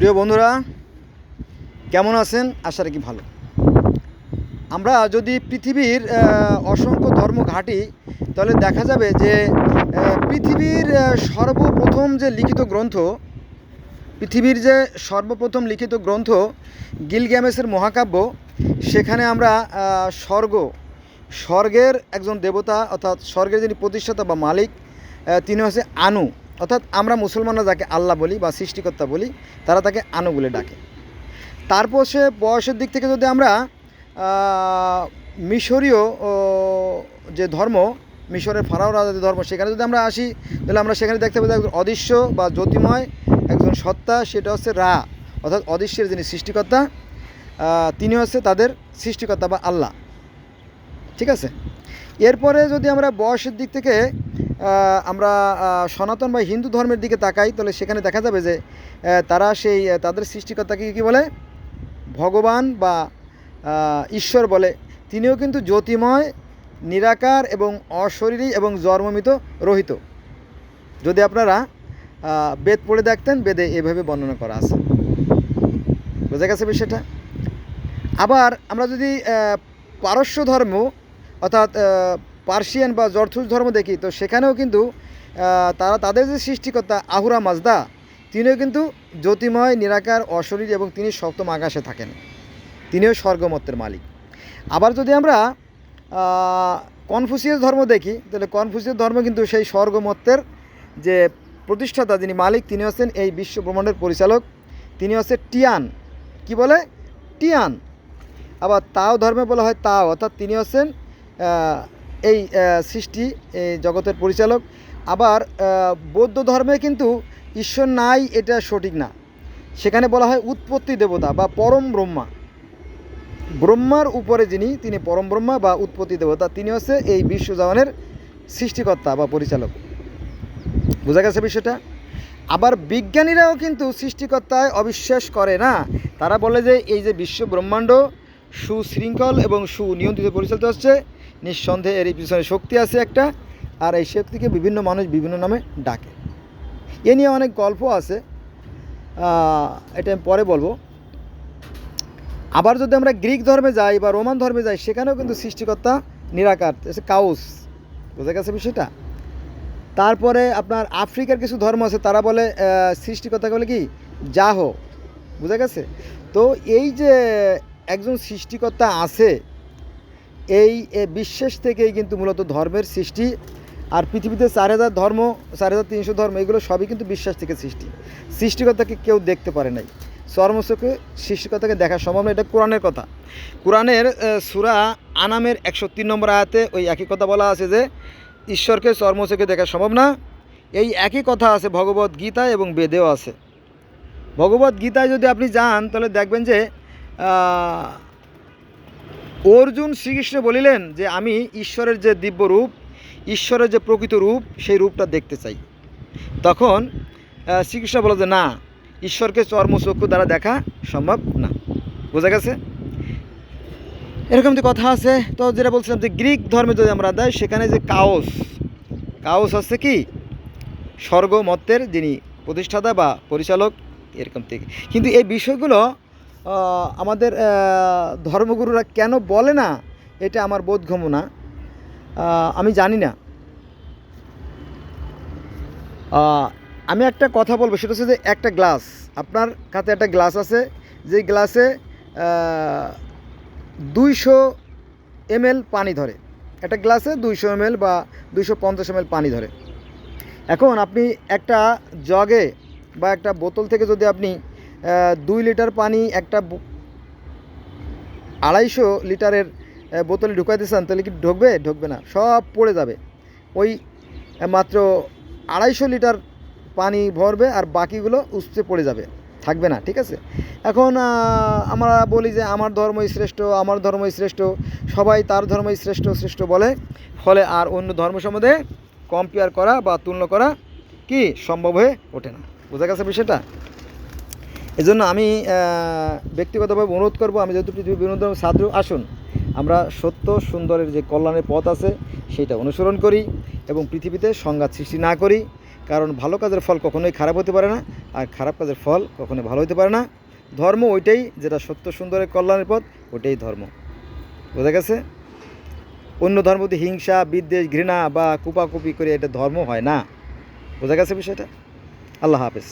প্রিয় বন্ধুরা, কেমন আছেন? আশা রাখি ভালো। আমরা যদি পৃথিবীর অসংখ্য ধর্ম ঘাঁটি, তাহলে দেখা যাবে যে পৃথিবীর সর্বপ্রথম যে লিখিত গ্রন্থ, গিলগ্যামেশের মহাকাব্য, সেখানে আমরা স্বর্গের একজন দেবতা, অর্থাৎ স্বর্গের যিনি প্রতিষ্ঠাতা বা মালিক, তিনি হচ্ছে আনু, অর্থাৎ আমরা মুসলমানরা যাকে আল্লাহ বলি বা সৃষ্টিকর্তা বলি, তারা তাকে আনু বলে ডাকে। তারপর সে বয়সের দিক থেকে যদি আমরা মিশরীয় যে ধর্ম, মিশরের ফারাও রাজাদের ধর্ম, সেখানে যদি আমরা আসি, তাহলে আমরা সেখানে দেখতে পাই একজন অদৃশ্য বা জ্যোতিময় একজন সত্তা, সেটা হচ্ছে রা, অর্থাৎ অদৃশ্যের যিনি সৃষ্টিকর্তা, তিনি হচ্ছে তাদের সৃষ্টিকর্তা বা আল্লাহ। ঠিক আছে। এরপরে যদি আমরা বয়সের দিক থেকে আমরা সনাতন বা হিন্দু ধর্মের দিকে তাকাই, তাহলে সেখানে দেখা যাবে যে তারা তাদের সৃষ্টিকর্তাকে কী বলে? ভগবান বা ঈশ্বর বলে। তিনিও কিন্তু জ্যোতিময়, নিরাকার এবং অশরীরী এবং জন্মমৃত রহিত। যদি আপনারা বেদ পড়ে দেখতেন, বেদে এভাবে বর্ণনা করা আছে। বোঝা গেছে বিষয়টা? আবার আমরা যদি পারস্য ধর্ম, অর্থাৎ পার্সিয়ান বা জরথুস ধর্ম দেখি, তো সেখানেও কিন্তু তাদের যে সৃষ্টিকর্তা আহুরা মাজদা, তিনিও কিন্তু জ্যোতিময়, নিরাকার, অশরীরী এবং তিনি সপ্তম আকাশে থাকেন। তিনিও স্বর্গমত্তের মালিক। আবার যদি আমরা কনফুসিয়াস ধর্ম দেখি, তাহলে কনফুসিয়াস ধর্ম কিন্তু সেই স্বর্গমত্তের যে প্রতিষ্ঠাতা, যিনি মালিক, তিনি হচ্ছেন এই বিশ্ব ব্রহ্মাণ্ডের পরিচালক, তিনি হচ্ছে টিয়ান। কি বলে? টিয়ান। আবার তাও ধর্মে বলা হয় তাও, অর্থাৎ তিনি হচ্ছেন এই সৃষ্টি, এই জগতের পরিচালক। আবার বৌদ্ধ ধর্মে কিন্তু ঈশ্বর নাই, এটা সঠিক না। সেখানে বলা হয় উৎপত্তি দেবতা বা পরম ব্রহ্মা। ব্রহ্মার উপরে যিনি, তিনি পরম ব্রহ্মা বা উৎপত্তি দেবতা, তিনি হচ্ছে এই বিশ্বজাহানের সৃষ্টিকর্তা বা পরিচালক। বোঝা গেছে বিষয়টা? আবার বিজ্ঞানীরাও কিন্তু সৃষ্টিকর্তায় অবিশ্বাস করে না। তারা বলে যে এই যে বিশ্ব ব্রহ্মাণ্ড সুশৃঙ্খল এবং সুনিয়ন্ত্রিত পরিচালিত হচ্ছে, নিঃসন্দেহে এর পিছনে শক্তি আছে একটা, আর এই শক্তিকে বিভিন্ন মানুষ বিভিন্ন নামে ডাকে। এ নিয়ে অনেক গল্প আছে, এটা আমি পরে বলবো। আবার যদি আমরা গ্রিক ধর্মে যাই বা রোমান ধর্মে যাই, সেখানেও কিন্তু সৃষ্টিকর্তা নিরাকার, কাউস। বোঝা গেছে বিষয়টা? তারপরে আপনার আফ্রিকার কিছু ধর্ম আছে, তারা বলে সৃষ্টিকর্তাকে বলে কি? যাহ। বোঝা গেছে? তো এই যে একজন সৃষ্টিকর্তা আছে, এই বিশ্বাস থেকেই কিন্তু মূলত ধর্মের সৃষ্টি। আর পৃথিবীতে 4000 ধর্ম, 4300 ধর্ম, এগুলো সবই কিন্তু বিশ্বাস থেকে সৃষ্টি। সৃষ্টিকর্তাকে কেউ দেখতে পারে নাই, চর্মচোখে সৃষ্টিকর্তাকে দেখা সম্ভব না। এটা কোরআনের কথা। কোরআনের সূরা আনামের 103 নম্বর আয়াতে ওই একই কথা বলা আছে যে ঈশ্বরকে চর্মচোখে দেখা সম্ভব না। এই একই কথা আছে ভগবত গীতায় এবং বেদেও আছে। ভগবত গীতায় যদি আপনি যান, তাহলে দেখবেন যে অর্জুন শ্রীকৃষ্ণ বলিলেন যে আমি ঈশ্বরের যে দিব্য রূপ, ঈশ্বরের যে প্রকৃত রূপ, সেই রূপটা দেখতে চাই। তখন শ্রীকৃষ্ণ বলে যে না, ঈশ্বরকে চর্মচক্ষু দ্বারা দেখা সম্ভব না। বোঝা গেছে? এরকম যে কথা আছে। তো যেটা বলছিলাম যে গ্রিক ধর্মে যদি আমরা দেয়, সেখানে যে কাউস হচ্ছে কি? স্বর্গমত্তের যিনি প্রতিষ্ঠাতা বা পরিচালক, এরকম থেকে। কিন্তু এই বিষয়গুলো আমাদের ধর্মগুরুরা কেন বলে না, এটা আমার বোধগম্য না, আমি জানি না। আমি একটা কথা বলবো, সেটা হচ্ছে যে একটা গ্লাস, আপনার কাছে একটা গ্লাস আছে, যে গ্লাসে 200 ml পানি ধরে। একটা গ্লাসে 200 ml বা 250 ml পানি ধরে। এখন আপনি একটা জগে বা একটা বোতল থেকে যদি আপনি 2 লিটার পানি একটা 250 লিটারের বোতলে ঢুকাইতে চান, তাহলে কি ঢুকবে? ঢুকবে না, সব পড়ে যাবে। ওই মাত্র 250 লিটার পানি ভরবে আর বাকিগুলো উপচে পড়ে যাবে, থাকবে না। ঠিক আছে। এখন আমরা বলি যে আমার ধর্মই শ্রেষ্ঠ, আমার ধর্মই শ্রেষ্ঠ, সবাই তার ধর্মই শ্রেষ্ঠ শ্রেষ্ঠ বলে, ফলে আর অন্য ধর্ম সম্বন্ধে কম্পেয়ার করা বা তুলনা করা কি সম্ভব হয়ে ওঠে না। বোঝা গেছে বিষয়টা? এজন্য আমি ব্যক্তিগতভাবে অনুরোধ করব, আমি যেহেতু পৃথিবীর বিভিন্ন ধর্মের ছাত্র, আসুন আমরা সত্য সুন্দরের যে কল্যাণের পথ আছে, সেটা অনুসরণ করি এবং পৃথিবীতে সংঘাত সৃষ্টি না করি। কারণ ভালো কাজের ফল কখনোই খারাপ হতে পারে না, আর খারাপ কাজের ফল কখনোই ভালো হতে পারে না। ধর্ম ওইটাই যেটা সত্য সুন্দরের কল্যাণের পথ, ওইটাই ধর্ম। বোঝা গেছে? অন্য ধর্ম প্রতি হিংসা, বিদ্বেষ, ঘৃণা বা কুপাকুপি করে এটা ধর্ম হয় না। বোঝা গেছে বিষয়টা? আল্লাহ হাফেজ।